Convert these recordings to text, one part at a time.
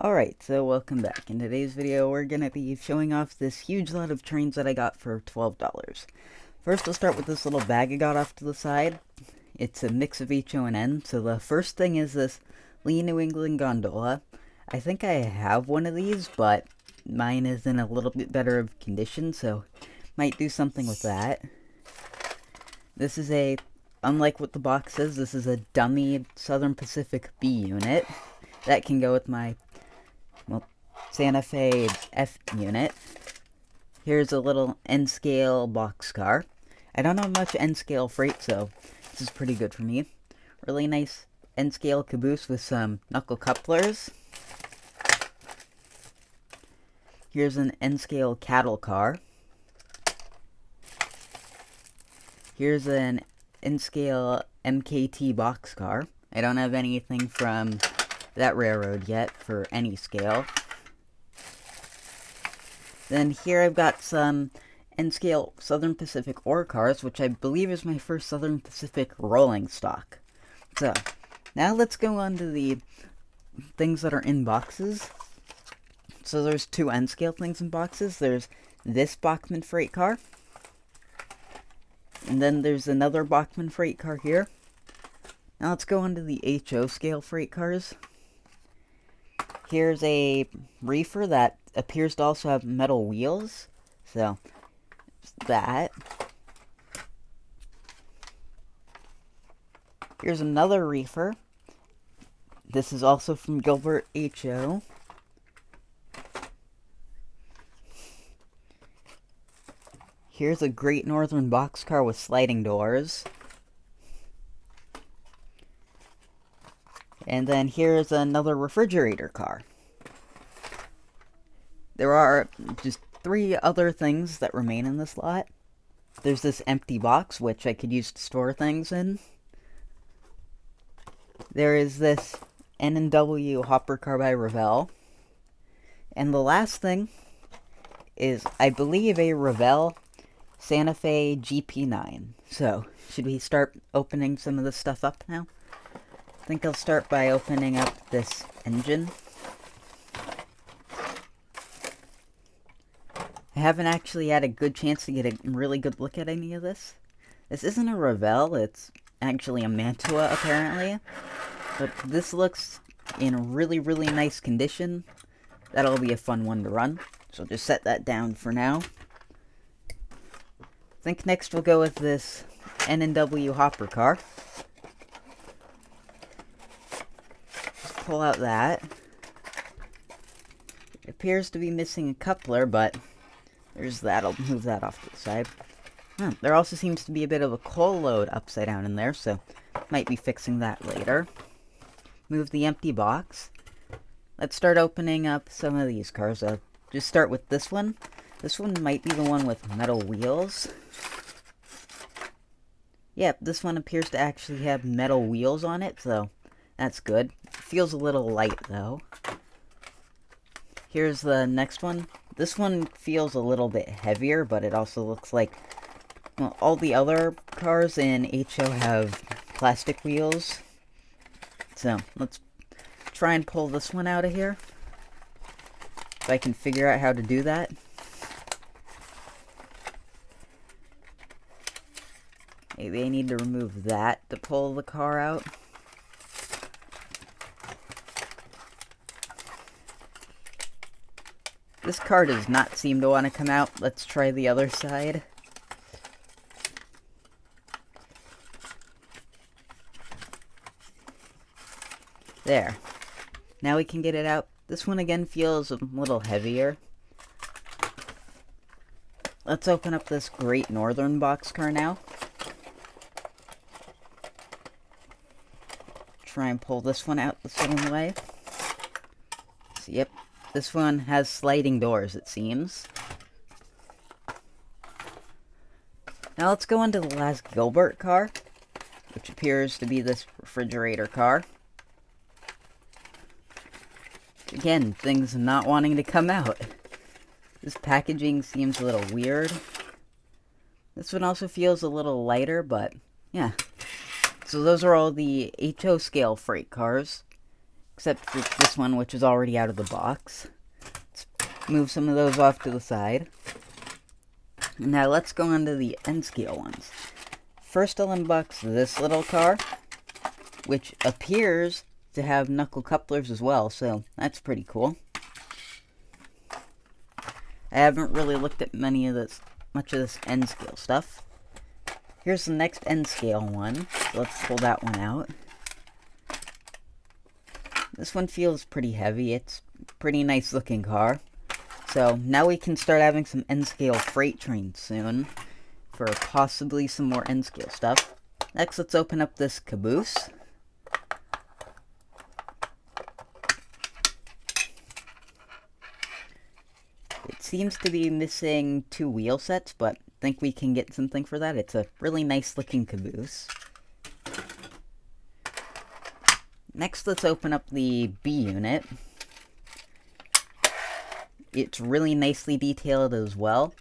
Alright, so welcome back. In today's video, we're gonna be showing off this huge lot of trains that I got for $12. First, I'll start with this little bag I got off to the side. It's a mix of HO and N, so the first thing is this Lee New England Gondola. I think I have one of these, but mine is in a little bit better of condition, so might do something with that. This is unlike what the box says, this is a dummy Southern Pacific B unit. That can go with my Santa Fe F unit. Here's a little N-scale boxcar. I don't have much N-scale freight, so this is pretty good for me. Really nice N-scale caboose with some knuckle couplers. Here's an N-scale cattle car. Here's an N-scale MKT boxcar. I don't have anything from that railroad yet for any scale. Then here I've got some N-scale Southern Pacific ore cars, which I believe is my first Southern Pacific rolling stock. So, now let's go on to the things that are in boxes. So there's two N-scale things in boxes. There's this Bachmann freight car. And then there's another Bachmann freight car here. Now let's go on to the HO scale freight cars. Here's a reefer that appears to also have metal wheels. So, that. Here's another reefer. This is also from Gilbert HO. Here's a Great Northern boxcar with sliding doors. And then here's another refrigerator car. There are just three other things that remain in this lot. There's this empty box, which I could use to store things in. There is this N&W hopper car by Revell. And the last thing is, I believe, a Revell Santa Fe GP9. So, should we start opening some of this stuff up now? I think I'll start by opening up this engine. I haven't actually had a good chance to get a really good look at any of this. This isn't a Revell, it's actually a Mantua apparently. But this looks in really, really nice condition. That'll be a fun one to run. So just set that down for now. I think next we'll go with this N&W hopper car. Pull out that. It appears to be missing a coupler, but there's that. I'll move that off to the side. There also seems to be a bit of a coal load upside down in there, so might be fixing that later. Move the empty box. Let's start opening up some of these cars. I'll just start with this one. This one might be the one with metal wheels. Yep, this one appears to actually have metal wheels on it, so that's good. Feels a little light, though. Here's the next one. This one feels a little bit heavier, but it also looks like, well, all the other cars in HO have plastic wheels. So, let's try and pull this one out of here. If I can figure out how to do that. Maybe I need to remove that to pull the car out. This car does not seem to want to come out. Let's try the other side. There. Now we can get it out. This one again feels a little heavier. Let's open up this Great Northern boxcar now. Try and pull this one out the same way. So, yep. This one has sliding doors, it seems. Now let's go on to the last Gilbert car, which appears to be this refrigerator car. Again, things not wanting to come out. This packaging seems a little weird. This one also feels a little lighter, but yeah. So those are all the HO scale freight cars. except for this one, which is already out of the box. Let's move some of those off to the side. Now let's go on to the N-scale ones. First I'll unbox this little car, which appears to have knuckle couplers as well, so that's pretty cool. I haven't really looked at much of this N-scale stuff. Here's the next N-scale one, so let's pull that one out. This one feels pretty heavy. It's a pretty nice looking car. So now we can start having some N-scale freight trains soon for possibly some more N-scale stuff. Next, let's open up this caboose. It seems to be missing 2 wheel sets, but I think we can get something for that. It's a really nice looking caboose. Next, let's open up the B unit. It's really nicely detailed as well.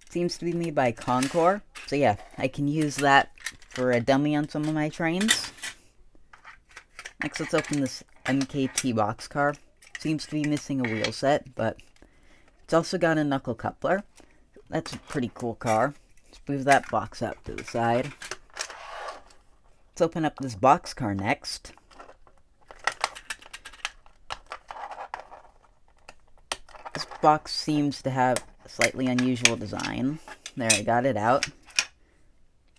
It seems to be made by Concor. So yeah, I can use that for a dummy on some of my trains. Next, let's open this MKT boxcar. Seems to be missing a wheel set, but it's also got a knuckle coupler. That's a pretty cool car. Let's move that box up to the side. Let's open up this boxcar next. This box seems to have a slightly unusual design. There, I got it out.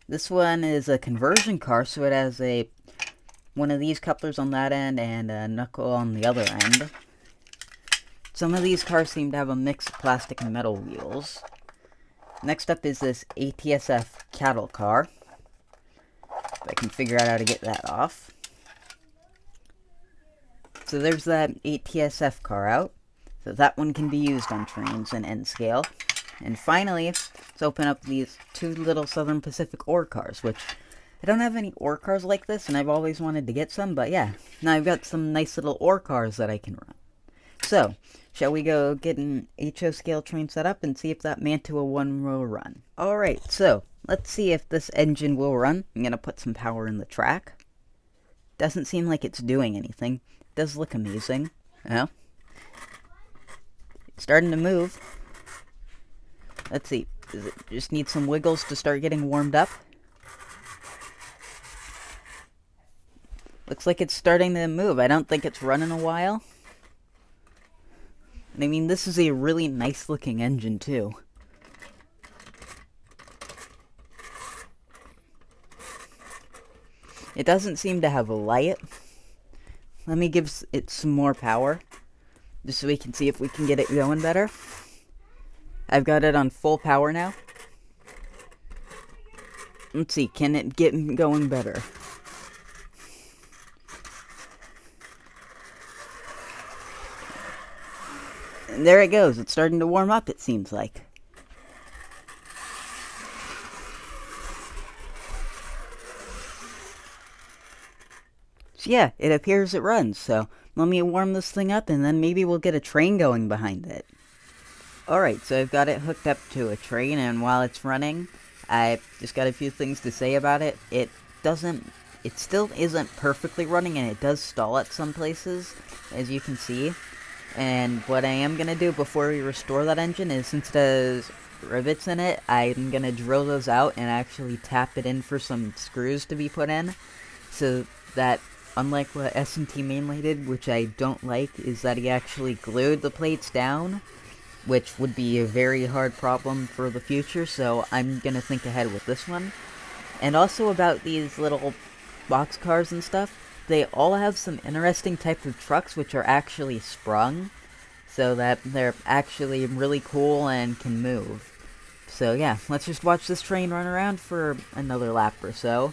This one is a conversion car, so it has one of these couplers on that end and a knuckle on the other end. Some of these cars seem to have a mix of plastic and metal wheels. Next up is this ATSF cattle car. If I can figure out how to get that off. So there's that ATSF car out. So that one can be used on trains in N-scale. And finally, let's open up these 2 little Southern Pacific ore cars, which I don't have any ore cars like this, and I've always wanted to get some, but yeah, now I've got some nice little ore cars that I can run. So, shall we go get an HO scale train set up and see if that Mantua one will run? Alright, so, let's see if this engine will run. I'm gonna put some power in the track. Doesn't seem like it's doing anything. It does look amazing. Well, it's starting to move. Let's see, does it just need some wiggles to start getting warmed up? Looks like it's starting to move. I don't think it's run in a while. And I mean, this is a really nice looking engine too. It doesn't seem to have a light. Let me give it some more power, just so we can see if we can get it going better. I've got it on full power now. Let's see, can it get going better? And there it goes. It's starting to warm up, it seems like. So yeah, it appears it runs. So let me warm this thing up and then maybe we'll get a train going behind it. Alright, so I've got it hooked up to a train, and while it's running, I've just got a few things to say about it. It still isn't perfectly running, and it does stall at some places, as you can see. And what I am going to do before we restore that engine is, since there's rivets in it, I'm going to drill those out and actually tap it in for some screws to be put in, so that, unlike what S&T mainly did, which I don't like, is that he actually glued the plates down, which would be a very hard problem for the future, so I'm gonna think ahead with this one. And also about these little box cars and stuff, they all have some interesting type of trucks which are actually sprung, so that they're actually really cool and can move. So yeah, let's just watch this train run around for another lap or so.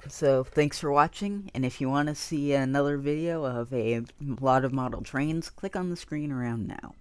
So, thanks for watching, and if you want to see another video of a lot of model trains, click on the screen around now.